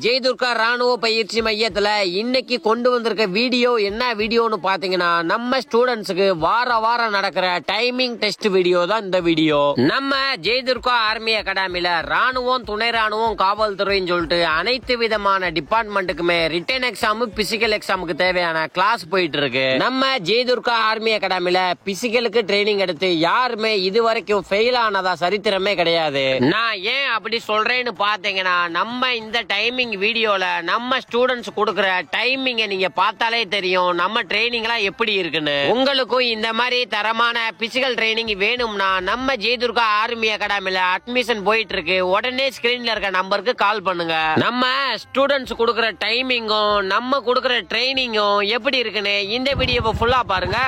ஜெய்துர்கா ராணுவ பயிற்சி மையத்துல இன்னைக்கு கொண்டு வந்திருக்க வீடியோ என்ன வீடியோன்னு பாத்தீங்கன்னா, நம்ம ஸ்டூடெண்ட்ஸுக்கு வாரம் நடக்கிற டைமிங் டெஸ்ட் வீடியோ தான் இந்த வீடியோ. நம்ம ஜெய்துர்கா ஆர்மி அகாடமில ராணுவம், துணை ராணுவம், காவல்துறைன்னு சொல்லிட்டு அனைத்து விதமான டிபார்ட்மெண்ட்டுக்குமே ரிட்டன் எக்ஸாம், பிசிக்கல் எக்ஸாமுக்கு தேவையான கிளாஸ் போயிட்டு இருக்கு. நம்ம ஜெய்துர்கா ஆர்மி அகாடமில பிசிக்கலுக்கு ட்ரைனிங் எடுத்து யாருமே இது வரைக்கும் ஃபெயில் ஆனதா சரித்திரமே கிடையாது. நான் ஏன் அப்படி சொல்றேன்னு பாத்தீங்கன்னா, நம்ம இந்த டைமிங் வீடியோல நம்ம ஸ்டூடெண்ட்ஸ் கொடுக்கிற டைமிங்க நீங்க பார்த்தாலே தெரியும் நம்ம ட்ரைனிங்லாம் எப்படி இருக்குன்னு. உங்களுக்கும் இந்த மாதிரி தரமான பிசிக்கல் ட்ரைனிங் வேணும்னா நம்ம ஜெய்துர்கா ஆர்மி அகாடமில அட்மிஷன் போயிட்டு இருக்கு. உடனே ஸ்கிரீன்ல இருக்க நம்பருக்கு கால் பண்ணுங்க. நம்ம ஸ்டூடெண்ட்ஸ் கொடுக்கிற டைமிங்கும் நம்ம கொடுக்கிற ட்ரைனிங்கும் எப்படி இருக்குன்னு இந்த வீடியோவை ஃபுல்லா பாருங்க.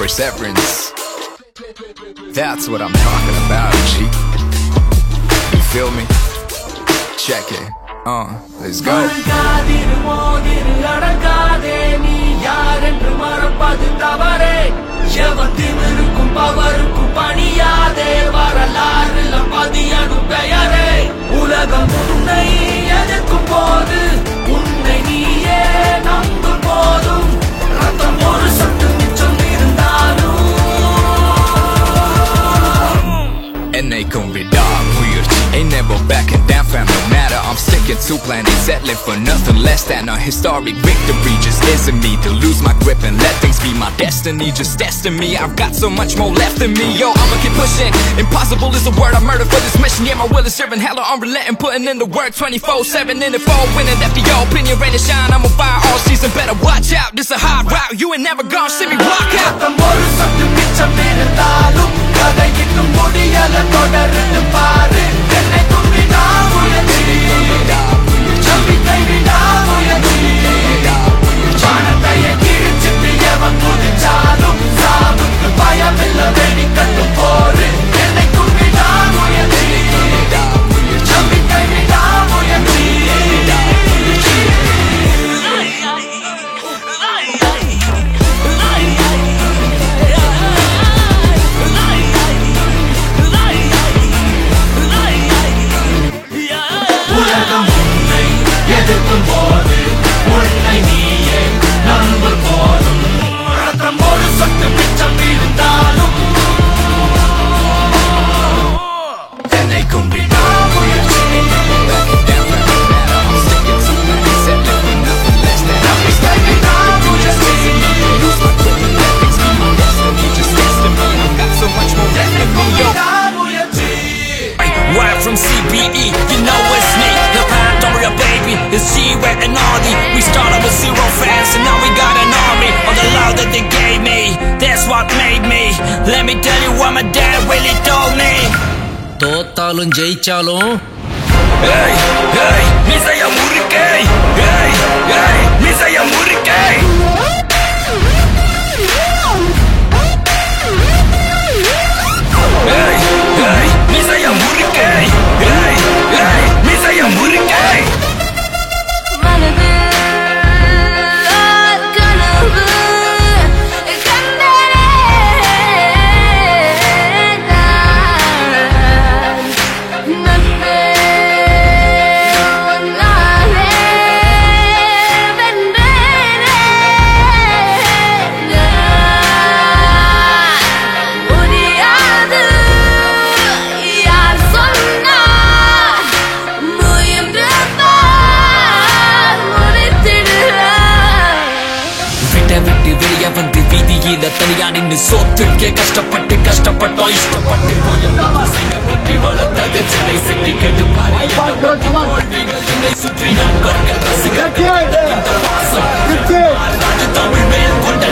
Perseverance, that's what I'm talking about, G. You feel me? Check it, let's go. உலகம் உன்னை எதிர்க்கும் போது உன்னை நீயே நம்பும் போதும் ரத்தம் ஒரு சொட்டு மிச்சம் இருந்தாலும் என்னைக்கும் விடாமுயற்சி. Ain't never backing down, fam, no matter. I'm sticking to plan, ain't settling for nothing less than a historic victory. Just isn't me to lose my grip and let things be my destiny. Just testing me, I've got so much more left in me. Yo, I'ma keep pushing. Impossible is a word I murder for this mission. Yeah, my will is serving hella unrelenting, putting in the work 24/7 in the fall, winning. Left your opinion, rain and shine. I'm on fire all season. Better watch out, this a hard route. You ain't never gonna see me walk out. ஒரு சொட்டு மிச்சம் இருந்தாலும் கதை இன்னும் முடியல, தொடர்ந்து பாரு. என்னைக்கும் விடாமுயற்சி, நம்பிக்கை விடாமுயற்சி. வானத்தையே கிழிச்சிட்டு எவன் குதிச்சாலும் சாவுக்கு பயமில்ல, வெடிக்கட்டும் போரு. என்னைக்கும் விடாமுயற்சி, நம்பிக்கை விடாமுயற்சி. உலகம் உன்னை எதிர்க்கும் போது உன்னை நீயே நம்பும் போதும் ரத்தம் ஒரு சொட்டு மிச்சம் இருந்தாலும் என்னைக்கும் விடாமுயற்சி. Right from CBE, you know it's me. The path, don't worry, baby. It's G-Red and Audi. We started with 0 fans and now we got an army. All the love that they gave me, that's what made me. Let me tell you what my dad really told me. தோத்தாலும் ஜெயிச்சாலும் hey, hey, மிசைய முறுக்கை. Hey, hey, மிசைய முறுக்கை. Hey, hey, மிசைய முறுக்கை. Hey, hey, மிசைய முறுக்கை. கனவு கண்டனே கஷ்டப்பட்டோம் இஷ்டப்பட்டு போயெல்லாம் ஆசைகள் பற்றி வளர்த்தது Chennai city கேட்டு பாரு என்னை சுற்றி நண்பர்கள் ரசிகர்கள் இந்த வாசம் தமிழ் மேல் கொண்ட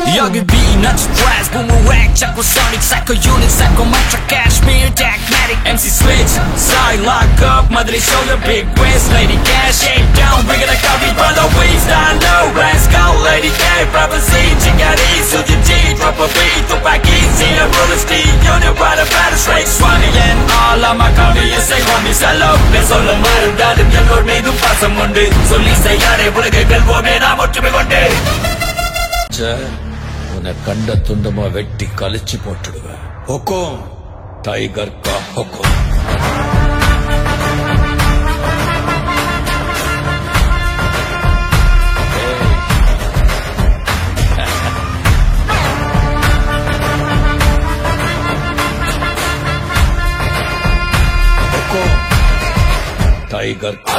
Yogi B, not surprised, boomerang, Chakosonic, Psycho Unit, Psycho Mantra, Cashmere, Tagmatic, MC Switch, side lock up, Madre shoulder, big waist, Lady Cash, shape down, bring it like Harvey, brother, waist down low, Rascal, Lady K, Bravo C, Chingari, Suji G, drop a beat, Tupac Easy, and Roller Steve, Unit, Rider, Battle, Straight, Swanee, and all of my county, you say, homies, hello, let's all the matter, darling, you'll learn me to pass a Monday, so Lisa, Yare, Bulga, Belvo, man, I'm up to me one day. உன்னை கண்ட துண்டமா வெட்டி கழிச்சு போட்டுடுவேன். ஹுக்கும் tiger கா ஹுக்கும். ஹுக்கும் tiger கா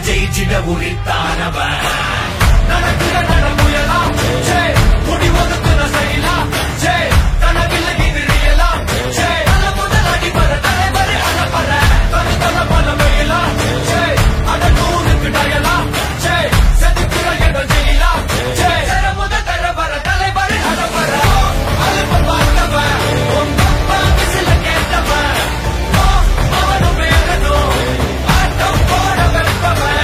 ஜெயிச்சிட உரித்தானவன் நடக்கிற நடமுயலாம் முடி ஒதுக்குன செய்யலாம் தனவில்ல எதிரியலாம் தல முதல் அடிபர தலைவரை அடப்பற தல பல வையலாம் அட நூறுக்கு டயலாம் செதுக்கிற எடல் செய்யலாம் முதல் தலைவர தலைவரை அடப்பற அலுப்ப பார்த்தவன் உங்க சில கேட்டவன் அவனும் வேறனும் ஆட்டம் போட வெப்பவன்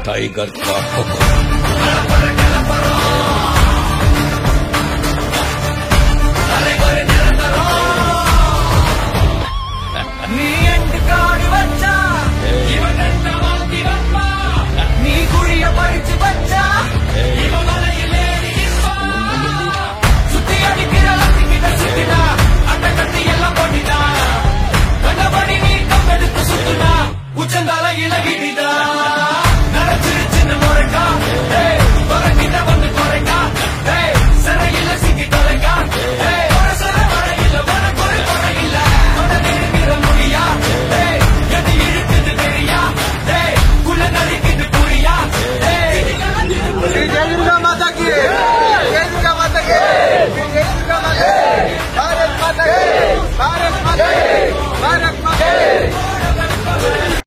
टाइगर का हुक्म